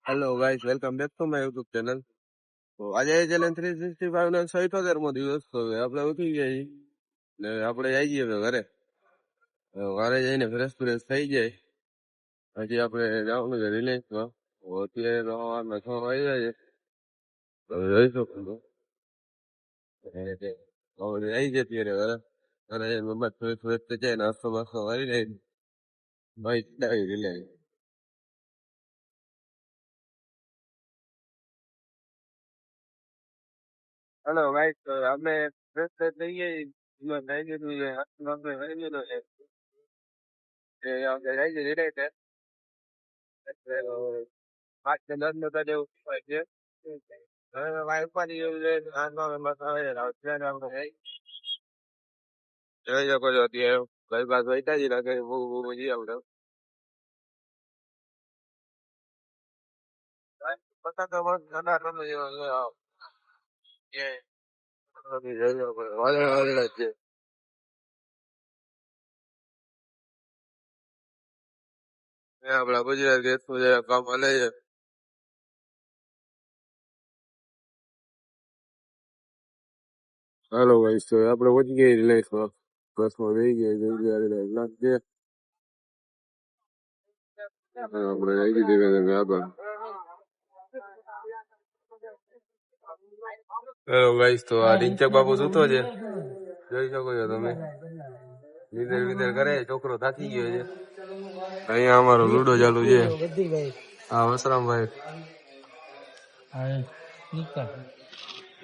Hello guys, welcome back to my YouTube channel. તો આજે challenge 365 નો 78મો દિવસ. તો હવે આપણે ઉઠી ગયા છીએ ને આપણે જઈ જઈએ હવે ઘરે. ઘરે જઈને ફ્રેશ થઈ જાય હજી આપણે જવાનું છે રિલાયન્સમાં. તો અત્યારે તો સવારના 6 વાગ્યા છે. તો જઈ શકું તો હવે આવી જાય ત્યારે ઘરે. ઘરે જઈને મમ્મા ફ્રેશ થઈ જાય, નાસ્તો બાસ્તો કરી જાય ભાઈ ડાયરી રિલાયન્સ. હેલો ગાઈસ, તો આપણે ફ્રેશ થઈ ગયા છીએ. થઈ ગયું છે, નાસ્તો કરી લીધો છે. આપણે જઈ જઈએ રિલાયન્સ. એટલે 5 કે 10 મિનિટ જેવું હોય છે. હવે વાઈફ પાછી જેવું છે, હાથમાં મસ્ત આવે છે. ટ્રેન આપણે જોઈ શકો છો અત્યારે ઘર બાર વહીતા જ લાગે બહુ બહુ મજી આપણે પતંગ તો મસ્ત ઠંડા ઠંડા જેવા છે. જોઈ શકો છો, વાદળ વાદળ જ છે. આપડા ગુજરાત ગેસ નું જે કામ હાલે છે. હાલો ભાઈ, તો આપણે પહોંચી ગયા રિલાયન્સમાં. બસમાં બેસી ગયા રિલાયન્સ છે. આપણે જઈ ધીમે ધીમે આગળ. હેલો ગાઈસ, તો આ રિંચક બાબુ સૂતો છે, જોઈ શકો છો તમે. લીધેર વિધેર કરે, છોકરો થાકી ગયો છે. અહીંયા અમારો લુડો ચાલુ છે. હા વસરામભાઈ,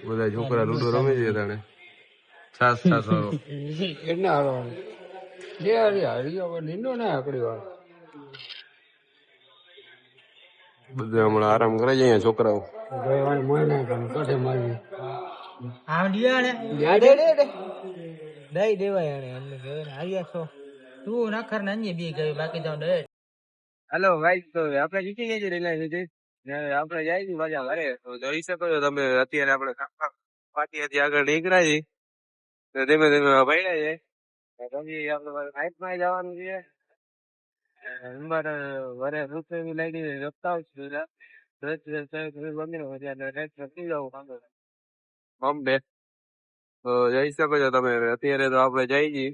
બધા છોકરા લુડો રમે છે. તાણે છાસ છાસ વાળો કેટલા હારવાનું જે લીંડો ના આકડી વાળો બધા હમણાં આરામ કરે છે અહીંયા છોકરાઓ. દઈ દેવાય હાર્યા છો તું નખર ને બી ગયું બાકી જાવ દે. હેલો ગાઈસ, તો આપણે જીતી ગયા છે રિલાયન્સ. આપણે જાય છે મજા ઘરે. તો જોઈ શકો છો તમે અત્યારે આપણે પાટીયાથી આગળ નીકળ્યા છીએ. તો ધીમે ધીમે ભણ્યા છે. પછી આપણે નાઇટમાં જવાનું છે. ઘરે રૂપિયા લાગી રખતા બોમ્બે. તો જઈ શકો છો તમે અત્યારે. તો આપણે જઈ છીએ.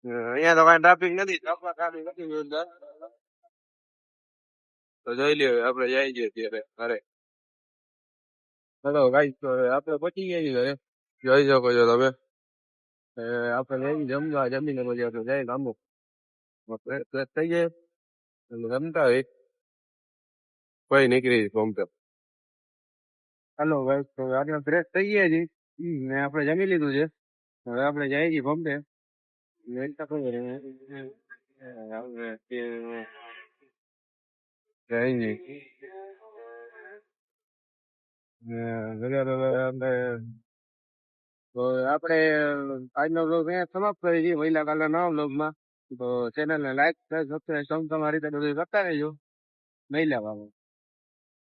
અહીંયા તો કઈ ટ્રાફિક નથી, ટ્રાફિક નથી જોરદાર. તો જોઈ લ્યો, આપણે જઈ છીએ અત્યારે ઘરે. હેલો ગાઈસ, તો આપણે પહોંચી ગયા છીએ ઘરે. જોઈ શકો છો તમે. આપણે જઈ જમવા, જમીને પછી આપણે જઈ ગામો ફ્રેશ થઈ જાય અને રમતા હોય પછી નીકળી બોમ્બે. હેલો ગાઈસ, તો આપણે ફ્રેશ થઈ ગયા છીએ ને આપણે જમી લીધું છે. હવે આપણે જઈએ છીએ બોમ્બે. તો આપણે આજનો બ્લોગ અહીંયા સમાપ્ત કરીએ છીએ. મહિલા કાલના નવા બ્લોગમાં. તો ચેનલને લાઈક સબસ્ક્રાઈબ તમારી રીતે બધું કરતા રહેજો. મહિલા બાબા.